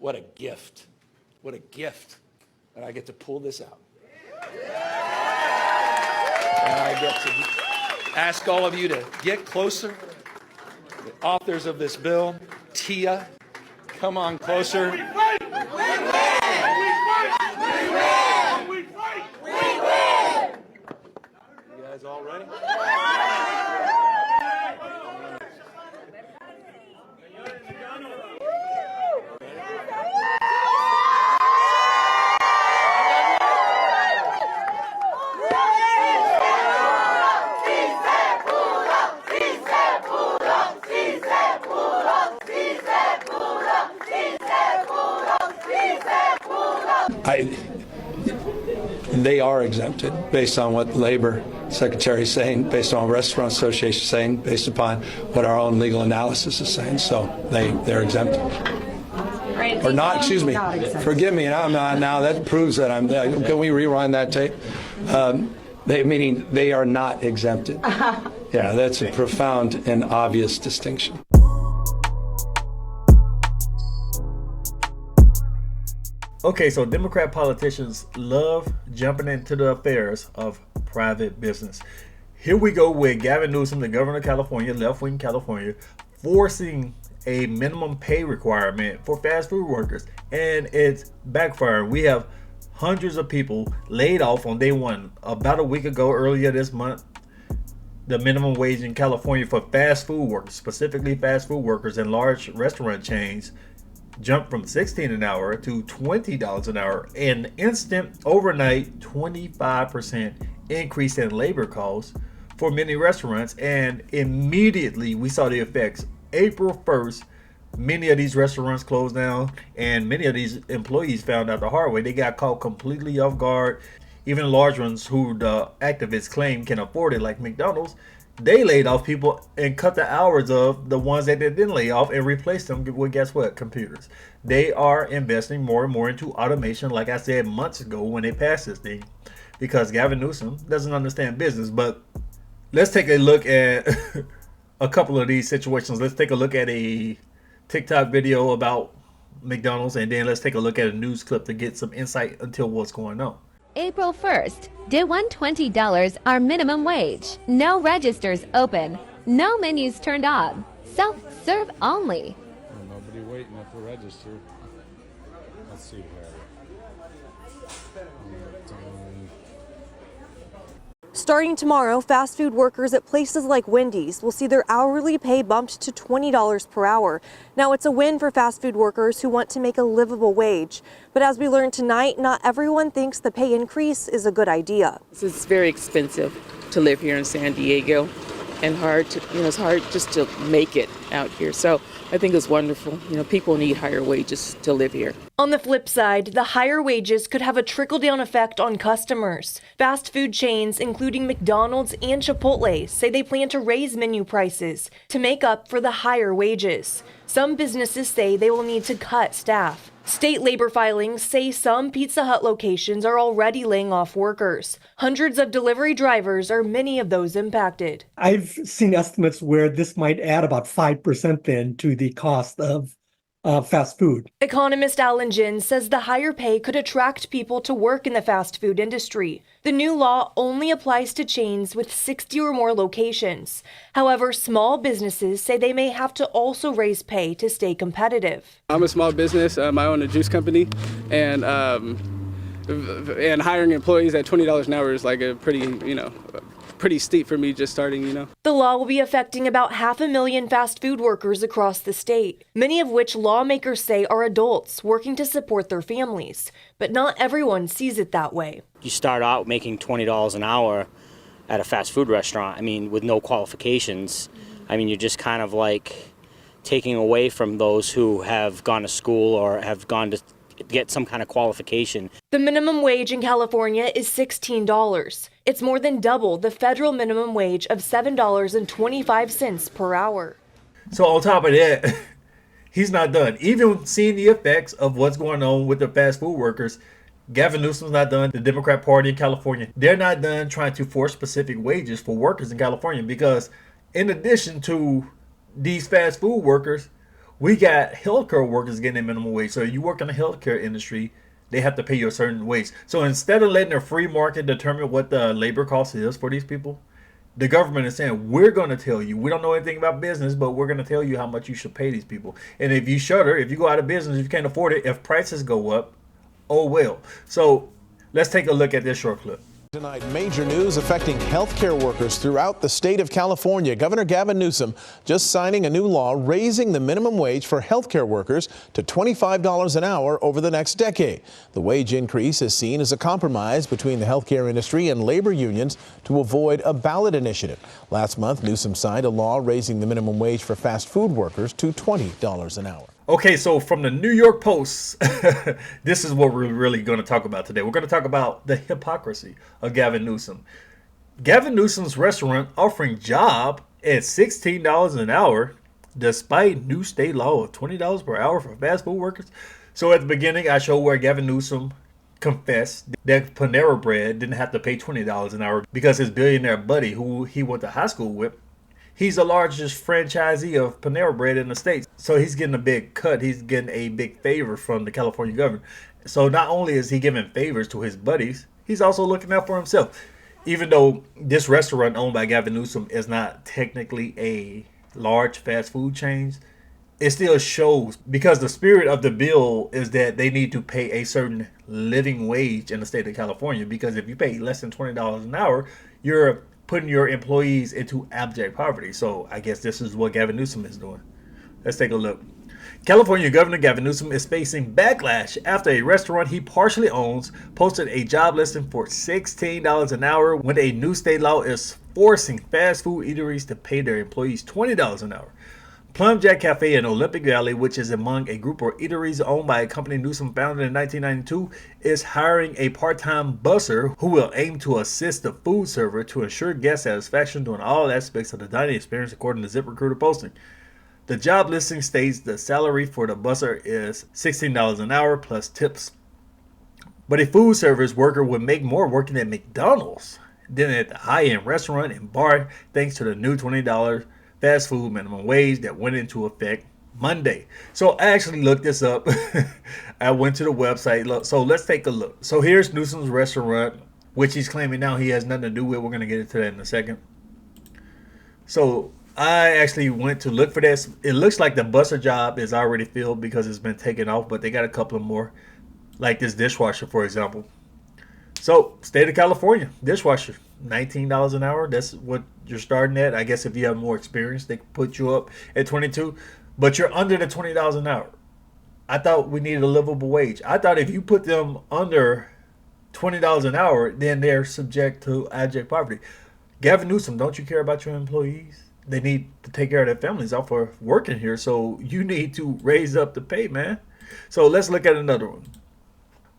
What a gift. What a gift that I get to pull this out. And I get to ask all of you to get closer. The authors of this bill, Tia, come on closer. You guys all ready? They are exempted based on what the Labor Secretary is saying, based on what Restaurant Association is saying, based upon what our own legal analysis is saying. So they're exempted. Right. Or not, excuse me. Forgive me. I'm not, now that proves that I'm. Can we rewind that tape? Meaning they are not exempted. Yeah, that's a profound and obvious distinction. Okay, so Democrat politicians love jumping into the affairs of private business. Here we go with Gavin Newsom, the governor of California, left-wing California, forcing a minimum pay requirement for fast food workers, and it's backfiring. We have hundreds of people laid off on day one. About a week ago, earlier this month, the minimum wage in California for fast food workers, specifically fast food workers in large restaurant chains, jumped from $16 an hour to $20 an hour. An instant, overnight, 25% increase in labor costs for many restaurants. And immediately we saw the effects. April 1st, many of these restaurants closed down, and many of these employees found out the hard way. They got caught completely off guard. Even large ones who the activists claim can afford it, like McDonald's, they laid off people and cut the hours of the ones that they didn't lay off and replaced them with, guess what, computers. They are investing more and more into automation, like I said months ago when they passed this thing, because Gavin Newsom doesn't understand business. But let's take a look at a couple of these situations. Let's take a look at a TikTok video about McDonald's, and then let's take a look at a news clip to get some insight into what's going on. April 1st, day $120 our minimum wage. No registers open. No menus turned on. Self-serve only. Well, nobody waiting at the register. Let's see here. Starting tomorrow, fast food workers at places like Wendy's will see their hourly pay bumped to $20 per hour. Now, it's a win for fast food workers who want to make a livable wage. But as we learned tonight, not everyone thinks the pay increase is a good idea. It's very expensive to live here in San Diego, and it's hard just to make it out here. So I think it's wonderful. People need higher wages to live here. On the flip side, the higher wages could have a trickle-down effect on customers. Fast food chains, including McDonald's and Chipotle, say they plan to raise menu prices to make up for the higher wages. Some businesses say they will need to cut staff. State labor filings say some Pizza Hut locations are already laying off workers. Hundreds of delivery drivers are many of those impacted. I've seen estimates where this might add about 5% then to the cost of fast food. Economist Alan Jin says the higher pay could attract people to work in the fast food industry. The new law only applies to chains with 60 or more locations. However, small businesses say they may have to also raise pay to stay competitive. I'm a small business. I own a juice company, and hiring employees at $20 an hour is like a pretty steep for me just starting, The law will be affecting about 500,000 fast food workers across the state, many of which lawmakers say are adults working to support their families. But not everyone sees it that way. You start out making $20 an hour at a fast food restaurant, with no qualifications. You're just kind of like taking away from those who have gone to school or have gone to get some kind of qualification. The minimum wage in California is $16. It's more than double the federal minimum wage of $7.25 per hour. So on top of that, he's not done. Even seeing the effects of what's going on with the fast food workers, Gavin Newsom's not done. The Democrat Party in California, they're not done trying to force specific wages for workers in California, because in addition to these fast food workers, We got healthcare workers getting a minimum wage. So you work in the healthcare industry, they have to pay you a certain wage. So instead of letting the free market determine what the labor cost is for these people, the government is saying, we're going to tell you. We don't know anything about business, but we're going to tell you how much you should pay these people. And if you shutter, if you go out of business, if you can't afford it, if prices go up, oh well. So let's take a look at this short clip. Tonight, major news affecting healthcare workers throughout the state of California. Governor Gavin Newsom just signing a new law raising the minimum wage for healthcare workers to $25 an hour over the next decade. The wage increase is seen as a compromise between the healthcare industry and labor unions to avoid a ballot initiative. Last month, Newsom signed a law raising the minimum wage for fast food workers to $20 an hour. Okay, so from the New York Post, this is what we're really going to talk about today. We're going to talk about the hypocrisy of Gavin Newsom. Gavin Newsom's restaurant offering job at $16 an hour, despite new state law of $20 per hour for fast food workers. So at the beginning, I showed where Gavin Newsom confessed that Panera Bread didn't have to pay $20 an hour because his billionaire buddy, who he went to high school with, he's the largest franchisee of Panera Bread in the States. So he's getting a big cut. He's getting a big favor from the California government. So not only is he giving favors to his buddies, he's also looking out for himself. Even though this restaurant owned by Gavin Newsom is not technically a large fast food chain, it still shows, because the spirit of the bill is that they need to pay a certain living wage in the state of California. Because if you pay less than $20 an hour, you're putting your employees into abject poverty. So I guess this is what Gavin Newsom is doing. Let's take a look. California Governor Gavin Newsom is facing backlash after a restaurant he partially owns posted a job listing for $16 an hour when a new state law is forcing fast food eateries to pay their employees $20 an hour. Plum Jack Cafe in Olympic Valley, which is among a group of eateries owned by a company Newsom founded in 1992, is hiring a part-time busser who will aim to assist the food server to ensure guest satisfaction during all aspects of the dining experience, according to ZipRecruiter posting. The job listing states the salary for the busser is $16 an hour plus tips. But a food service worker would make more working at McDonald's than at the high-end restaurant and bar thanks to the new $20 fast food minimum wage that went into effect Monday. So I actually looked this up. I went to the website. So let's take a look. So here's Newsom's restaurant, which he's claiming now he has nothing to do with. We're going to get into that in a second. So I actually went to look for this. It looks like the busser job is already filled because it's been taken off, but they got a couple of more, like this dishwasher, for example. So state of California, dishwasher, $19 an hour. That's what you're starting at. I guess if you have more experience, they can put you up at 22, but you're under the $20 an hour. I thought we needed a livable wage. I thought if you put them under $20 an hour, then they're subject to abject poverty. Gavin Newsom, don't you care about your employees? They need to take care of their families off for working here, so you need to raise up the pay, man. So let's look at another one.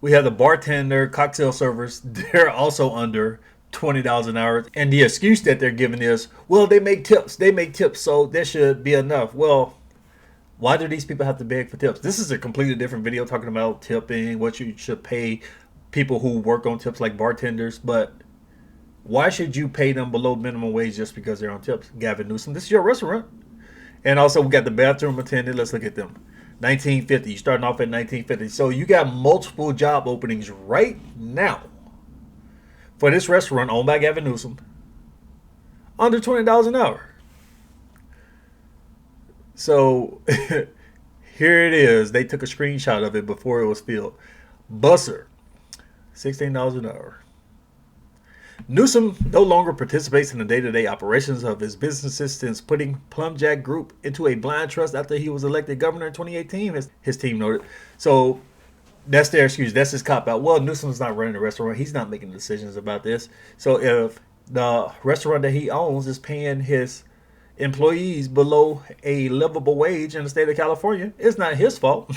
We have the bartender, cocktail servers. They're also under $20 an hour. And the excuse that they're giving is, well, they make tips. They make tips, so there should be enough. Well, why do these people have to beg for tips? This is a completely different video talking about tipping, what you should pay people who work on tips like bartenders. But why should you pay them below minimum wage just because they're on tips? Gavin Newsom, this is your restaurant. And also we got the bathroom attendant. Let's look at them. 1950, you're starting off at 1950. So you got multiple job openings right now for this restaurant owned by Gavin Newsom under $20 an hour. So here it is. They took a screenshot of it before it was filled. Busser, $16 an hour. Newsom no longer participates in the day-to-day operations of his businesses since putting Plum Jack Group into a blind trust after he was elected governor in 2018, his team noted. So that's their excuse. That's his cop-out. Well, Newsom's not running the restaurant. He's not making decisions about this. So if the restaurant that he owns is paying his employees below a livable wage in the state of California, it's not his fault.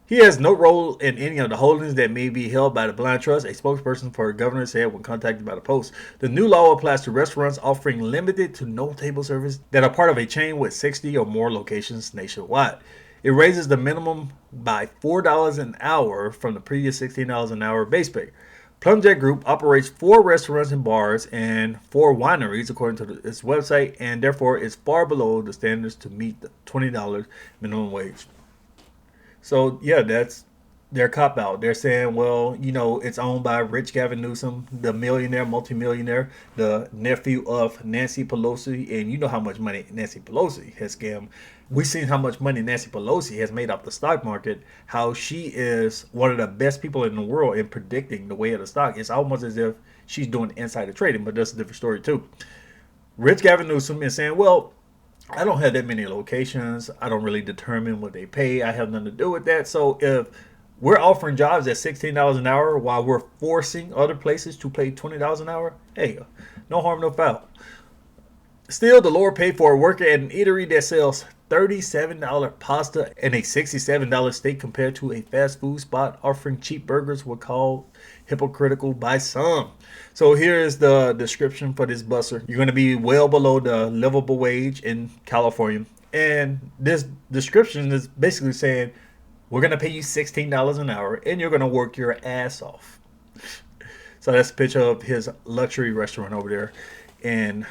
He has no role in any of the holdings that may be held by the blind trust, a spokesperson for the governor said when contacted by the Post. The new law applies to restaurants offering limited to no table service that are part of a chain with 60 or more locations nationwide. It raises the minimum by $4 an hour from the previous $16 an hour base pay. Plumjack Group operates 4 restaurants and bars and 4 wineries, according to its website, and therefore is far below the standards to meet the $20 minimum wage. So, yeah, that's their cop out. They're saying, well, you know, it's owned by rich Gavin Newsom, the millionaire, multimillionaire, the nephew of Nancy Pelosi, and you know how much money Nancy Pelosi has scammed. We've seen how much money Nancy Pelosi has made off the stock market, how she is one of the best people in the world in predicting the way of the stock. It's almost as if she's doing insider trading, but that's a different story too. Rich Gavin Newsom is saying, well, I don't have that many locations. I don't really determine what they pay. I have nothing to do with that. So if we're offering jobs at $16 an hour while we're forcing other places to pay $20 an hour, hey, no harm, no foul. Still, the lower pay for a worker at an eatery that sells $37 pasta and a $67 steak compared to a fast food spot offering cheap burgers were called hypocritical by some. So here's the description for this busser. You're going to be well below the livable wage in California. And this description is basically saying, we're going to pay you $16 an hour and you're going to work your ass off. So that's a picture of his luxury restaurant over there in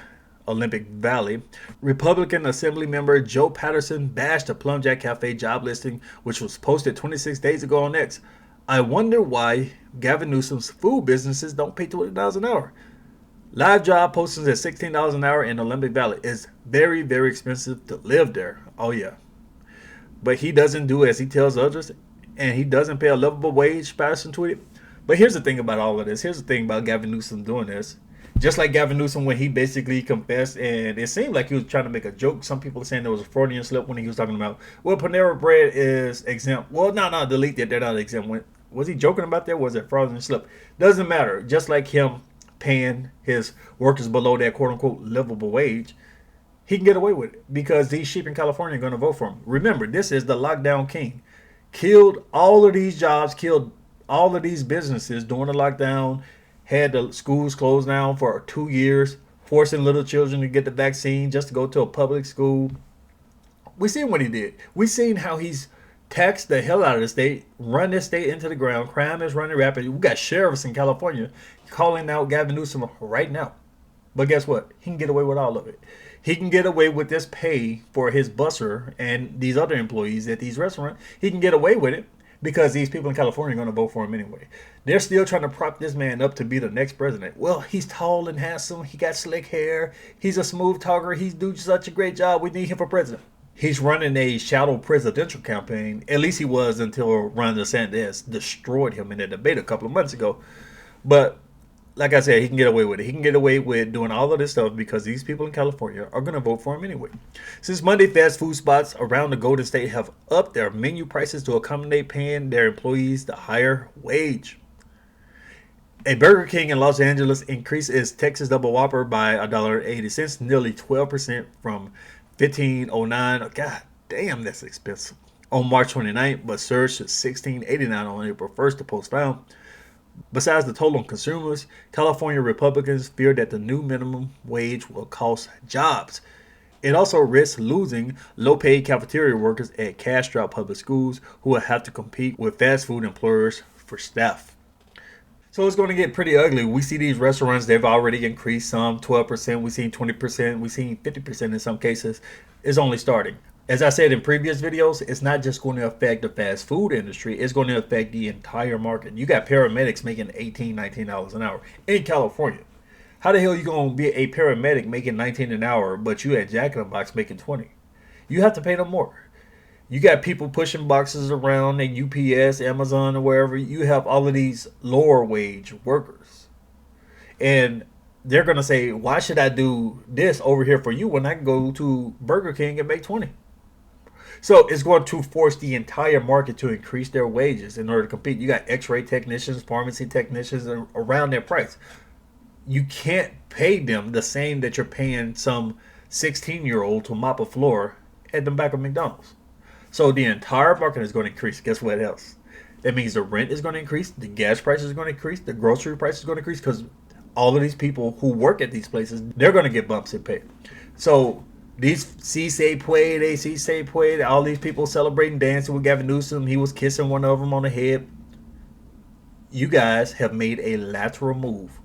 Olympic Valley. Republican Assembly member Joe Patterson bashed the Plumjack Cafe job listing, which was posted 26 days ago on X. I wonder why Gavin Newsom's food businesses don't pay $20 an hour. Live job postings at $16 an hour in Olympic Valley. Is very, very expensive to live there. Oh yeah. But he doesn't do as he tells others, and he doesn't pay a livable wage, Patterson tweeted. But here's the thing about all of this. Here's the thing about Gavin Newsom doing this. Just like Gavin Newsom when he basically confessed, and it seemed like he was trying to make a joke. Some people are saying there was a Freudian slip when he was talking about, well, Panera Bread is exempt. Well, no, delete that. They're not exempt. Was he joking about that? Was it Freudian slip? Doesn't matter. Just like him paying his workers below that quote-unquote livable wage, he can get away with it because these sheep in California are going to vote for him. Remember, this is the lockdown king. Killed all of these jobs, killed all of these businesses during the lockdown, had the schools closed down for 2 years, forcing little children to get the vaccine just to go to a public school. We seen what he did. We seen how he's taxed the hell out of the state, run this state into the ground. Crime is running rapidly. We got sheriffs in California calling out Gavin Newsom right now. But guess what? He can get away with all of it. He can get away with this pay for his busser and these other employees at these restaurants. He can get away with it because these people in California are going to vote for him anyway. They're still trying to prop this man up to be the next president. Well, he's tall and handsome. He got slick hair. He's a smooth talker. He's doing such a great job. We need him for president. He's running a shadow presidential campaign. At least he was until Ron DeSantis destroyed him in a debate a couple of months ago. But like I said, he can get away with it. He can get away with doing all of this stuff because these people in California are going to vote for him anyway. Since Monday, fast food spots around the Golden State have upped their menu prices to accommodate paying their employees the higher wage. A Burger King in Los Angeles increased its Texas Double Whopper by $1.80, nearly 12% from $15.09. God damn, that's expensive. On March 29th, but surged to $16.89 on April 1st, the Post found. Besides the toll on consumers, California Republicans fear that the new minimum wage will cost jobs. It also risks losing low-paid cafeteria workers at cash-strapped public schools who will have to compete with fast food employers for staff. So it's going to get pretty ugly. We see these restaurants, they've already increased some 12%. We've seen 20%. We've seen 50% in some cases. It's only starting. As I said in previous videos, it's not just going to affect the fast food industry. It's going to affect the entire market. You got paramedics making $18, $19 an hour in California. How the hell are you going to be a paramedic making $19 an hour, but you at Jack in the Box making $20? You have to pay them more. You got people pushing boxes around at UPS, Amazon, or wherever. You have all of these lower wage workers. And they're going to say, why should I do this over here for you when I can go to Burger King and make $20? So it's going to force the entire market to increase their wages in order to compete. You got x-ray technicians, pharmacy technicians around their price. You can't pay them the same that you're paying some 16-year-old to mop a floor at the back of McDonald's. So the entire market is going to increase. Guess what else? That means the rent is going to increase, the gas price is going to increase, the grocery price is going to increase because all of these people who work at these places, they're going to get bumps in pay. So these si se puede, si se puede, all these people celebrating, dancing with Gavin Newsom. He was kissing one of them on the head. you guys have made a lateral move.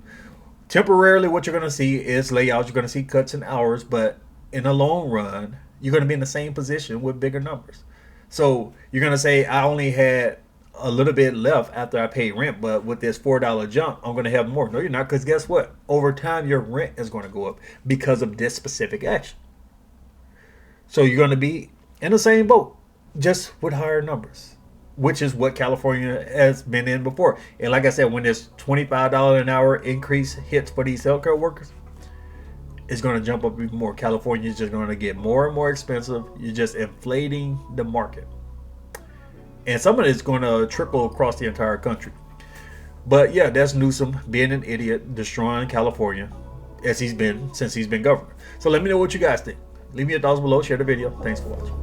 Temporarily, what you're going to see is layouts. You're going to see cuts in hours, but in the long run, you're going to be in the same position with bigger numbers. So you're going to say, I only had a little bit left after I paid rent, but with this $4 jump, I'm going to have more. No, you're not, because guess what? Over time, your rent is going to go up because of this specific action. So you're going to be in the same boat, just with higher numbers, which is what California has been in before. And like I said, when this $25 an hour increase hits for these healthcare workers, it's going to jump up even more. California is just going to get more and more expensive. You're just inflating the market. And some of it's going to trickle across the entire country. But yeah, that's Newsom being an idiot, destroying California as he's been since he's been governor. So let me know what you guys think. Leave me your thoughts below. Share the video. Thanks for watching.